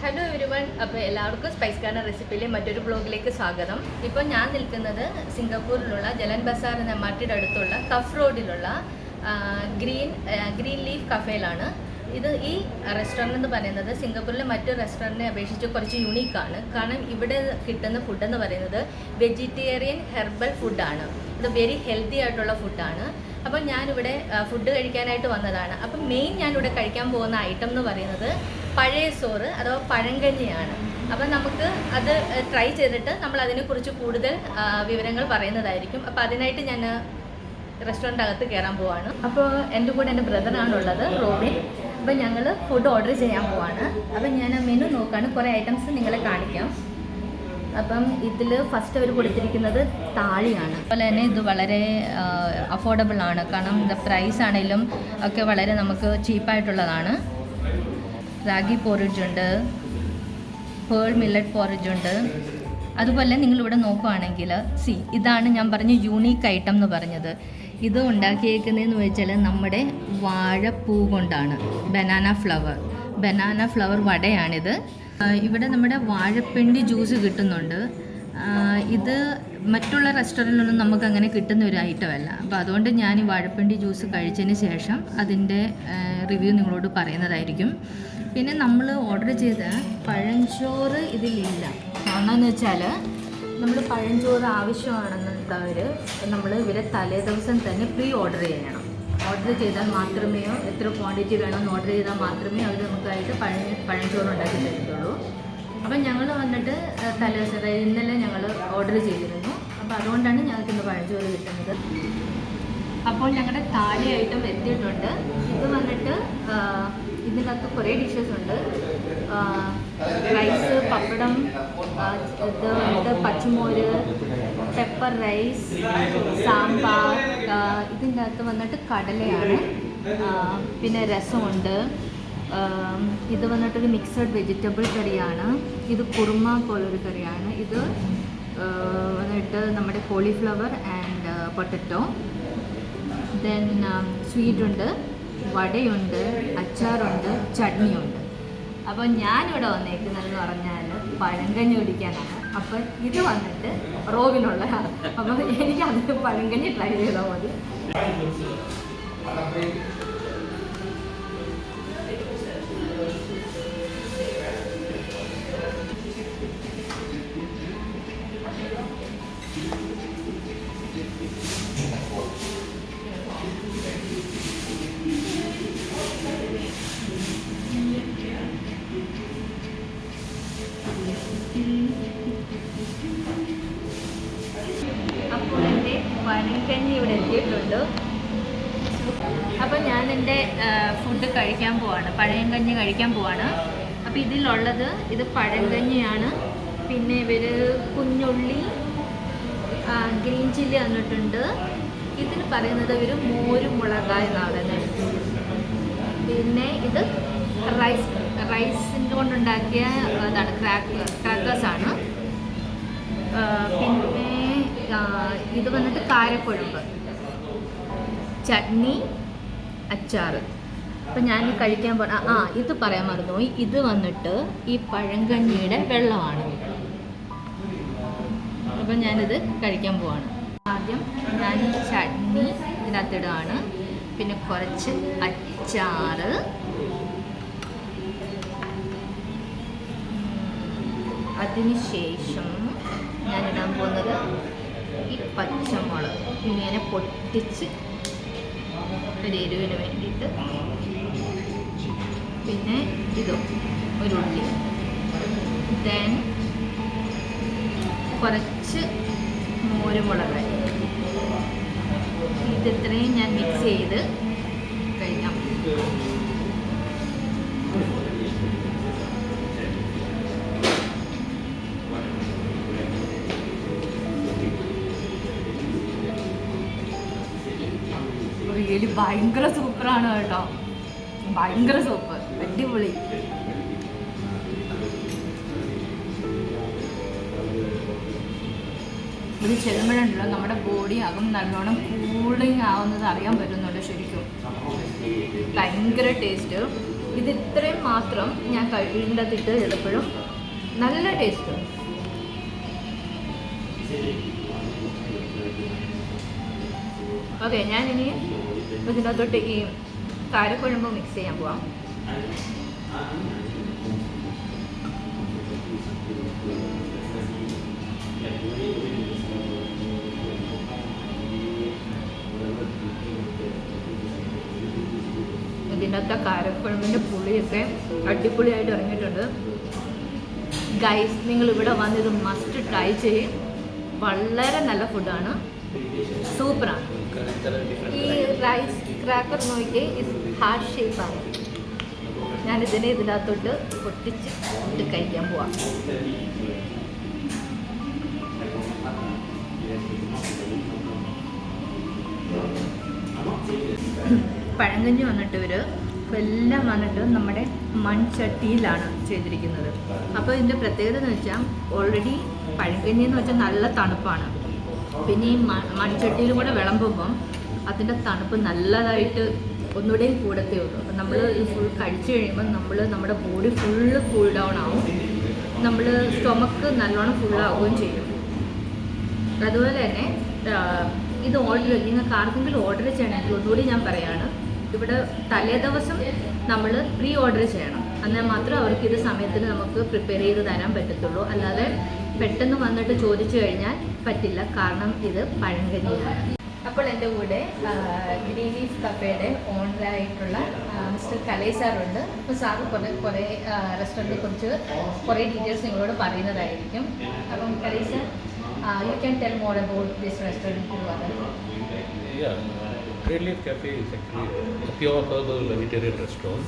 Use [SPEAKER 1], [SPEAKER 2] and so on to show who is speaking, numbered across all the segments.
[SPEAKER 1] Hello everyone. അപ്പോൾ എല്ലാവർക്കും spice kernel റെസിപ്പിയിലെ മറ്റൊരു ബ്ലോഗിലേക്ക് സ്വാഗതം. ഇപ്പോൾ ഞാൻ നിൽക്കുന്നത് സിംഗപ്പൂരിലുള്ള ജലൻ ബസാർ എന്ന MRTയുടെ അടുത്തുള്ള കഫ് റോഡിലുള്ള ഗ്രീൻ ലീഫ് കഫേയിലാണ്. ഈ റെസ്റ്റോറൻറ്റ് എന്ന് പറയുന്നത് സിംഗപ്പൂരിലെ മറ്റു റെസ്റ്റോറൻറ്റിനെ അപേക്ഷിച്ച് കുറച്ച് യുണീക്കാണ്. കാരണം ഇവിടെ കിട്ടുന്ന ഫുഡെന്ന് പറയുന്നത് വെജിറ്റേറിയൻ ഹെർബൽ ഫുഡാണ്. ഇത് വെരി ഹെൽത്തി ആയിട്ടുള്ള ഫുഡാണ്. അപ്പോൾ ഞാനിവിടെ ഫുഡ് കഴിക്കാനായിട്ട് വന്നതാണ്. അപ്പം മെയിൻ ഞാനിവിടെ കഴിക്കാൻ പോകുന്ന ഐറ്റം എന്ന് പറയുന്നത് പഴയ സോറ് അഥവാ പഴങ്കഞ്ഞിയാണ്. അപ്പം നമുക്ക് അത് ട്രൈ ചെയ്തിട്ട് നമ്മൾ അതിനെക്കുറിച്ച് കൂടുതൽ വിവരങ്ങൾ പറയുന്നതായിരിക്കും. അപ്പോൾ അതിനായിട്ട് ഞാൻ റെസ്റ്റോറൻ്റ് അകത്ത് കയറാൻ പോവാണ്. അപ്പോൾ എൻ്റെ കൂടെ എൻ്റെ ബ്രദറാണുള്ളത്, റോബിൻ. അപ്പോൾ ഞങ്ങൾ ഫുഡ് ഓർഡർ ചെയ്യാൻ പോവാണ്. അപ്പം ഞാൻ മെനു നോക്കുകയാണ്, കുറേ ഐറ്റംസ് നിങ്ങളെ കാണിക്കാം. അപ്പം ഇതിൽ ഫസ്റ്റ് അവർ കൊടുത്തിരിക്കുന്നത് താളിയാണ്. അതുപോലെ തന്നെ ഇത് വളരെ അഫോർഡബിൾ ആണ്. കാരണം ഇത് പ്രൈസ് ആണെങ്കിലും ഒക്കെ വളരെ നമുക്ക് ചീപ്പായിട്ടുള്ളതാണ്. റാഗി പോറിജ് ഉണ്ട്, പേൾ മില്ലറ്റ് പോറിജ് ഉണ്ട്. അതുപോലെ നിങ്ങളിവിടെ നോക്കുകയാണെങ്കിൽ ഇതാണ് ഞാൻ പറഞ്ഞ യൂണീക്ക് ഐറ്റം എന്ന് പറഞ്ഞത്. ഇത് ഉണ്ടാക്കിയേക്കുന്നതെന്ന് വെച്ചാൽ നമ്മുടെ വാഴപ്പൂ കൊണ്ടാണ്. ബനാന ഫ്ലവർ വടയാണിത്. ഇവിടെ നമ്മുടെ വാഴപ്പിണ്ടി ജ്യൂസ് കിട്ടുന്നുണ്ട്. ഇത് മറ്റുള്ള റെസ്റ്റോറൻറ്റിലൊന്നും നമുക്കങ്ങനെ കിട്ടുന്ന ഒരു ഐറ്റമല്ല. അപ്പോൾ അതുകൊണ്ട് ഞാൻ ഈ വാഴപ്പിണ്ടി ജ്യൂസ് കഴിച്ചതിന് ശേഷം അതിൻ്റെ റിവ്യൂ നിങ്ങളോട് പറയുന്നതായിരിക്കും. പിന്നെ നമ്മൾ ഓർഡർ ചെയ്ത പഴഞ്ചോറ് ഇതിലില്ല. കാരണം എന്ന് വെച്ചാൽ നമ്മൾ പഴഞ്ചോറ് ആവശ്യമാണെന്നുള്ളവർ നമ്മൾ ഇവരെ തലേ ദിവസം തന്നെ പ്രീ ഓർഡർ ചെയ്യണം. ഓർഡർ ചെയ്താൽ മാത്രമേ എത്ര ക്വാണ്ടിറ്റി വേണമെന്ന് ഓർഡർ ചെയ്താൽ മാത്രമേ അവർ നമുക്കായിട്ട് പഴഞ്ചോറ് ഉണ്ടാക്കി തരത്തുള്ളൂ. അപ്പം ഞങ്ങൾ വന്നിട്ട് തലേ ദിവസം ഇന്നലെ ഞങ്ങൾ ഓർഡർ ചെയ്തിരുന്നു. അപ്പോൾ അതുകൊണ്ടാണ് ഞങ്ങൾക്ക് ഇന്ന് പഴഞ്ചോറ് കിട്ടുന്നത്. അപ്പോൾ ഞങ്ങളുടെ താഴെ ഐറ്റം എത്തിയിട്ടുണ്ട്. ഇത് വന്നിട്ട് ഇതിനകത്ത് കുറേ ഡിഷസ് ഉണ്ട്. റൈസ്, പപ്പടം, ഇത് വന്നിട്ട് പച്ചമോര്, പെപ്പർ റൈസ്, സാമ്പാർ. ഇതിൻ്റെ അകത്ത് വന്നിട്ട് കടലയാണ്. പിന്നെ രസമുണ്ട്. ഇത് വന്നിട്ടൊരു മിക്സഡ് വെജിറ്റബിൾ കറിയാണ്. ഇത് കുറുമ പോലൊരു കറിയാണ്. ഇത് വന്നിട്ട് നമ്മുടെ cauliflower and potato. Then sweet ഉണ്ട്, വടയുണ്ട്, അച്ചാറുണ്ട്, ചട്നിയുണ്ട്. അപ്പോൾ ഞാനിവിടെ വന്നേക്കുന്നതെന്ന് പറഞ്ഞാൽ പഴങ്കഞ്ഞി കുടിക്കാനാണ്. അപ്പം ഇത് വന്നിട്ട് റോബിനുള്ളതാണ്. അപ്പം എനിക്ക് അതിന് പഴങ്കഞ്ഞി ട്രൈ ചെയ്താൽ മതി. അപ്പോൾ എൻ്റെ പഴങ്കഞ്ഞി ഇവിടെ എത്തിയിട്ടുണ്ട്. അപ്പോൾ ഞാൻ എൻ്റെ ഫുഡ് കഴിക്കാൻ പോവാണ്, പഴങ്കഞ്ഞി കഴിക്കാൻ പോവാണ്. അപ്പോൾ ഇതിലുള്ളത് ഇത് പഴങ്കഞ്ഞിയാണ്. പിന്നെ ഇവർ കുഞ്ഞുള്ളി, ഗ്രീൻ ചില്ലി തന്നിട്ടുണ്ട്. ഇതിന് പറയുന്നത് ഇവർ മോരും മുളകായ നാടന്. പിന്നെ ഇത് റൈസിൻ്റെ കൊണ്ടുണ്ടാക്കിയ ഇതാണ്, ക്രാക്കേഴ്സാണ്. പിന്നെ ഇത് വന്നിട്ട് കാരക്കുഴമ്പ്, ചട്നി, അച്ചാറ്. അപ്പം ഞാൻ കഴിക്കാൻ ഇത് പറയാൻ മറന്നുപോയി. ഇത് വന്നിട്ട് ഈ പഴങ്കഞ്ഞിയുടെ വെള്ളമാണ്. അപ്പം ഞാനിത് കഴിക്കാൻ പോവാണ്. ആദ്യം ഞാൻ ചട്നി ഇതിനകത്തിടുകയാണ്. പിന്നെ കുറച്ച് അച്ചാറ്, അതിനുശേഷം ഞാനിടാൻ പോകുന്നത് ഈ പച്ചമുളക് ഇങ്ങനെ പൊട്ടിച്ച് ഒരു എരിവിന് വേണ്ടിയിട്ട്. പിന്നെ ഇതും ഒരു ഉള്ളി, ദെൻ കുറച്ച് മോരുമുളക്. ഇത്രയും ഞാൻ മിക്സ് ചെയ്ത് കഴിക്കാം. റിയലി ഭയങ്കര സൂപ്പറാണ് കേട്ടോ, ഭയങ്കര സൂപ്പർ, അടിപൊളി. ഇത് ചെല്ലുമ്പോഴുണ്ടല്ലോ നമ്മുടെ ബോഡി ആകും നല്ലോണം കൂളിംഗ് ആവുന്നത് അറിയാൻ പറ്റുന്നുണ്ട് ശരിക്കും. ഭയങ്കര ടേസ്റ്റ്. ഇത് ഇത്രയും മാത്രം ഞാൻ ഇതിൻ്റെ അകത്തിട്ട് ചെയ്തപ്പോഴും നല്ല ടേസ്റ്റ്. ഓക്കെ, ഞാനിനി ഇതിനകത്തോട്ട് ഈ കാരക്കുഴമ്പ് മിക്സ് ചെയ്യാൻ പോവാം. ഇതിനകത്തെ കാരക്കുഴമ്പിൻ്റെ പുളിയൊക്കെ അടിപൊളിയായിട്ട് ഇറങ്ങിയിട്ടുണ്ട്. ഗൈസ്, നിങ്ങൾ ഇവിടെ വന്ന് ഇത് മസ്റ്റ് ട്രൈ ചെയ്യും. വളരെ നല്ല ഫുഡാണ്, സൂപ്പറാണ്. ഈ റൈസ് ക്രാക്കർ നോക്കി ഹാർട്ട് ഷേപ്പാണ്. ഞാനിതിനെ ഇതിനകത്തോട്ട് പൊട്ടിച്ച് ഇട്ട് കഴിക്കാൻ പോവാം. പഴങ്കഞ്ഞി വന്നിട്ട് എല്ലാം വന്നിട്ട് നമ്മുടെ മൺചട്ടിയിലാണ് ചെയ്തിരിക്കുന്നത്. അപ്പോൾ ഇതിൻ്റെ പ്രത്യേകത എന്ന് വെച്ചാൽ ഓൾറെഡി പഴങ്കഞ്ഞി എന്ന് വെച്ചാൽ നല്ല തണുപ്പാണ്. പിന്നെ ഈ മൺചട്ടിയിലും കൂടെ വിളമ്പുമ്പം അതിൻ്റെ തണുപ്പ് നല്ലതായിട്ട് ഒന്നുകൂടെയും കൂടത്തേ ഉള്ളൂ. അപ്പം നമ്മൾ ഫുൾ കഴിച്ചു കഴിയുമ്പോൾ നമ്മുടെ ബോഡി ഫുള്ള് കൂൾ ഡൗൺ ആവും. നമ്മൾ സ്റ്റൊമക്ക് നല്ലോണം ഫുള്ളാവുകയും ചെയ്യും. അതുപോലെ തന്നെ ഇത് നിങ്ങൾക്ക് ആർക്കെങ്കിലും ഓർഡർ ചെയ്യണമെങ്കിൽ ഒന്നുകൂടി ഞാൻ പറയുകയാണ്, ഇവിടെ തലേ ദിവസം നമ്മൾ പ്രീ ഓർഡർ ചെയ്യണം. എന്നാൽ മാത്രമേ അവർക്ക് ഇത് സമയത്തിന് നമുക്ക് പ്രിപ്പയർ ചെയ്ത് തരാൻ പറ്റത്തുള്ളൂ. അല്ലാതെ പെട്ടെന്ന് വന്നിട്ട് ചോദിച്ചു കഴിഞ്ഞാൽ പറ്റില്ല, കാരണം ഇത് പഴങ്കഞ്ഞിയാണ്. അപ്പോൾ എൻ്റെ കൂടെ ഗ്രീൻ ലീഫ് കഫേയുടെ ഓണറായിട്ടുള്ള മിസ്റ്റർ കലൈ സാറുണ്ട്. അപ്പോൾ സാറ് കുറേ റെസ്റ്റോറൻറ്റിനെ കുറിച്ച് കുറേ ഡീറ്റെയിൽസ് നിങ്ങളോട് പറയുന്നതായിരിക്കും. അപ്പം Kalai sir, you can tell more about this restaurant in Vada.
[SPEAKER 2] Yeah, Greenleaf Cafe is actually a pure herbal vegetarian restaurant.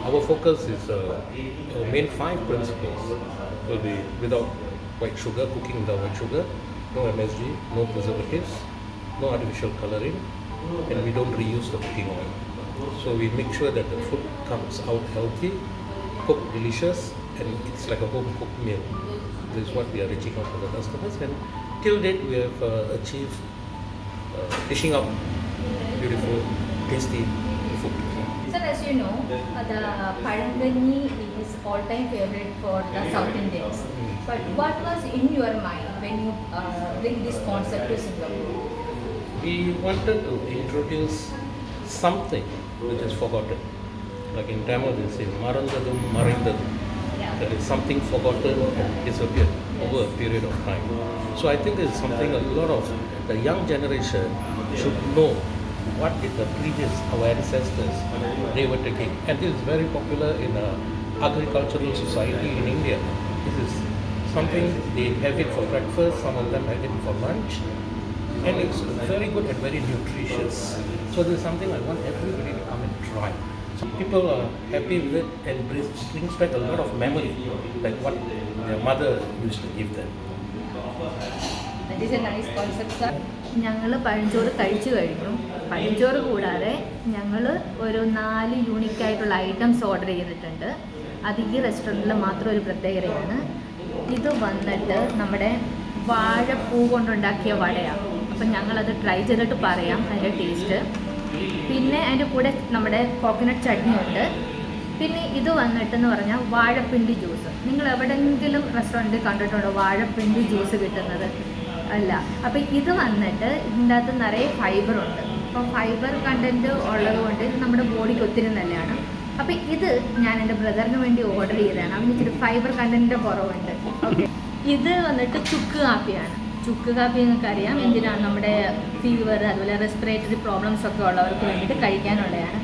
[SPEAKER 2] Our focus is main 5 principles will be without white sugar, cooking without white sugar, no MSG, no preservatives, no artificial coloring, and we don't reuse the cooking oil. So we make sure that the food comes out healthy, cooked delicious, and it's like a home cooked meal. This is what we are reaching out to the customers, and till date we have achieved dishing out beautiful, tasty food.
[SPEAKER 1] Sir, as you know, the Pahamkanji is all-time favorite for the South Indians. But what was in your mind when you bring this concept to Singapore?
[SPEAKER 2] We wanted to introduce something which is forgotten. Like in Tamil they say, Marandadum Marindadum. That is something forgotten and disappeared over a period of time. So I think it's something a lot of the young generation should know what did the previous, our ancestors, they were taking. And this is very popular in agricultural society in India. This is something they have it for breakfast, some of them have it for lunch. And it's very good and very nutritious. So this is something I want everybody to come and try. Some people are happy with it and brings back a lot of memory, like what their mother used to give them.
[SPEAKER 1] That is a nice concept, sir. ഞങ്ങൾ പഴഞ്ചോറ് കഴിച്ചു കഴിഞ്ഞു. പഴഞ്ചോറ് കൂടാതെ ഞങ്ങൾ ഒരു 4 യൂണിക്കായിട്ടുള്ള items order ചെയ്തിട്ടുണ്ട്. അത് ഈ റെസ്റ്റോറൻറ്റിൽ മാത്രം ഒരു പ്രത്യേകതയാണ്. ഇത് വന്നിട്ട് നമ്മുടെ വാഴപ്പൂ കൊണ്ടുണ്ടാക്കിയ വടയാണ്. അപ്പം ഞങ്ങളത് ട്രൈ ചെയ്തിട്ട് പറയാം അതിൻ്റെ ടേസ്റ്റ്. പിന്നെ അതിൻ്റെ കൂടെ നമ്മുടെ കോക്കനട്ട് ചട്നി ഉണ്ട്. പിന്നെ ഇത് വന്നിട്ടെന്ന് പറഞ്ഞാൽ വാഴപ്പിണ്ടി ജ്യൂസ്. നിങ്ങൾ എവിടെയെങ്കിലും റെസ്റ്റോറൻറ്റിൽ കണ്ടിട്ടുണ്ടോ വാഴപ്പിണ്ടി ജ്യൂസ് കിട്ടുന്നത്? അല്ല. അപ്പോൾ ഇത് വന്നിട്ട് ഇതിൻ്റെ അകത്ത് നിറയെ ഫൈബറുണ്ട്. അപ്പോൾ ഫൈബർ കണ്ടൻറ്റ് ഉള്ളത് കൊണ്ട് ഇത് നമ്മുടെ ബോഡിക്ക് ഒത്തിരി നല്ലതാണ്. അപ്പോൾ ഇത് ഞാൻ എൻ്റെ ബ്രദറിന് വേണ്ടി ഓർഡർ ചെയ്തതാണ്. അവന് ഇച്ചിരി ഫൈബർ കണ്ടൻറ്റിൻ്റെ കുറവുണ്ട്. ഓക്കെ, ഇത് വന്നിട്ട് ചുക്ക് കാപ്പിയാണ്. ചുക്ക് കാപ്പി നിങ്ങൾക്കറിയാം എന്തിനാണ്, നമ്മുടെ ഫീവർ അതുപോലെ റെസ്പിറേറ്ററി പ്രോബ്ലംസ് ഒക്കെ ഉള്ളവർക്ക് വേണ്ടിയിട്ട് കഴിക്കാനുള്ളതാണ്.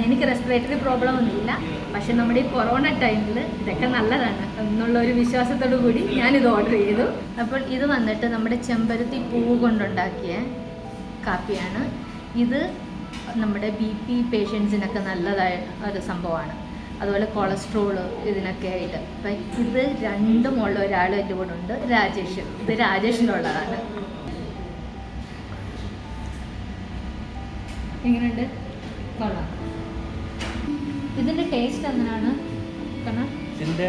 [SPEAKER 1] എനിക്ക് റെസ്പിറേറ്ററി പ്രോബ്ലം ഒന്നുമില്ല, പക്ഷെ നമ്മുടെ ഈ കൊറോണ ടൈമിൽ ഇതൊക്കെ നല്ലതാണ് എന്നുള്ളൊരു വിശ്വാസത്തോടു കൂടി ഞാനിത് ഓർഡർ ചെയ്തു. അപ്പോൾ ഇത് വന്നിട്ട് നമ്മുടെ ചെമ്പരത്തി പൂവ് കൊണ്ടുണ്ടാക്കിയ കാപ്പിയാണ്. ഇത് നമ്മുടെ BP പേഷ്യൻസിനൊക്കെ നല്ലതായ ഒരു സംഭവമാണ്. അതുപോലെ കൊളസ്ട്രോള് ഇതിനൊക്കെ ആയിട്ട്. അപ്പം ഇത് രണ്ടും ഉള്ള ഒരാൾ എൻ്റെ കൂടെ ഉണ്ട്, രാജേഷ്. ഇത് രാജേഷിനുള്ളതാണ്. എങ്ങനെയുണ്ട്? കൊള്ളാം. ഇതിൻ്റെ ടേസ്റ്റ് എങ്ങനെയാണ്? കാരണം
[SPEAKER 3] ഇതിൻ്റെ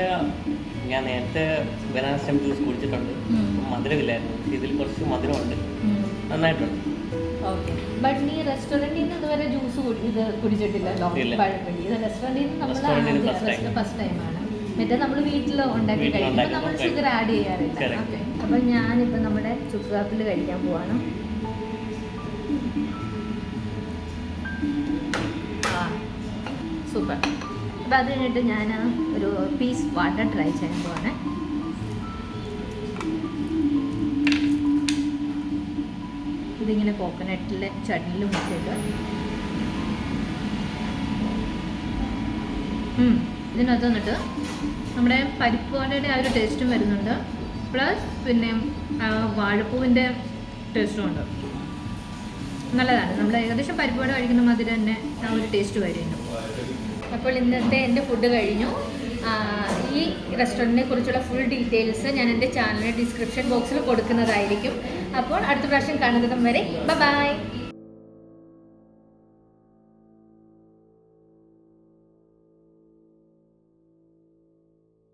[SPEAKER 3] ഞാൻ നേരത്തെ ബനാന സ്റ്റെം ജ്യൂസ് കുടിച്ചിട്ടുണ്ട്. മധുരമില്ലായിരുന്നു, ഇതിൽ കുറച്ച് മധുരമുണ്ട്, നന്നായിട്ടുണ്ട്.
[SPEAKER 1] ഓക്കെ ബട്ട് നീ റെസ്റ്റോറൻറ്റിൽ നിന്ന് ഇതുവരെ ജ്യൂസ് ഇത് കുടിച്ചിട്ടില്ലല്ലോ
[SPEAKER 3] ഇല്ല.
[SPEAKER 1] പഴപ്പൊടി ഇത് റെസ്റ്റോറൻറ്റിൽ നിന്ന്
[SPEAKER 3] Restaurant ൽ first
[SPEAKER 1] നമ്മൾ
[SPEAKER 3] time.
[SPEAKER 1] ഫസ്റ്റ് ടൈമാണ് മറ്റേ നമ്മൾ വീട്ടിൽ ഉണ്ടാക്കി
[SPEAKER 3] വീട്ടിൽ
[SPEAKER 1] കഴിക്കുമ്പോൾ
[SPEAKER 3] ഉണ്ടാക്കി
[SPEAKER 1] നമ്മൾ
[SPEAKER 3] കഴിക്കും.
[SPEAKER 1] ഷുഗർ ആഡ് ചെയ്യാറില്ല
[SPEAKER 3] Correct.
[SPEAKER 1] ഓക്കെ അപ്പം ഞാനിപ്പോൾ നമ്മുടെ ചുക്ക് കാപ്പിൽ കഴിക്കാൻ പോവാണ് സൂപ്പർ അപ്പം അത് കഴിഞ്ഞിട്ട് ഞാൻ ഒരു പീസ് വട ട്രൈ ചെയ്യാൻ പോവാണ് ഇതിങ്ങനെ കോക്കനട്ടിലെ ചട്നിയിൽ മുക്കിയിട്ട് ഇതിനകത്ത് വന്നിട്ട് നമ്മുടെ പരിപ്പ് വടയുടെ ആ ഒരു ടേസ്റ്റും വരുന്നുണ്ട് പ്ലസ് പിന്നെ വാഴപ്പൂവിൻ്റെ ടേസ്റ്റും ഉണ്ട് നല്ലതാണ് നമ്മൾ ഏകദേശം പരിപ്പ് വട കഴിക്കുന്ന മാതിരി തന്നെ ആ ഒരു ടേസ്റ്റ് വരുന്നു അപ്പോൾ ഇന്നത്തെ എൻ്റെ ഫുഡ് കഴിഞ്ഞു ഈ റെസ്റ്റോറൻറ്റിനെ കുറിച്ചുള്ള ഫുൾ ഡീറ്റെയിൽസ് ഞാൻ എൻ്റെ ചാനലിൻ്റെ ഡിസ്ക്രിപ്ഷൻ ബോക്സിൽ കൊടുക്കുന്നതായിരിക്കും അപ്പോൾ അടുത്ത പ്രാവശ്യം കാണുന്നതും വരെ ബൈ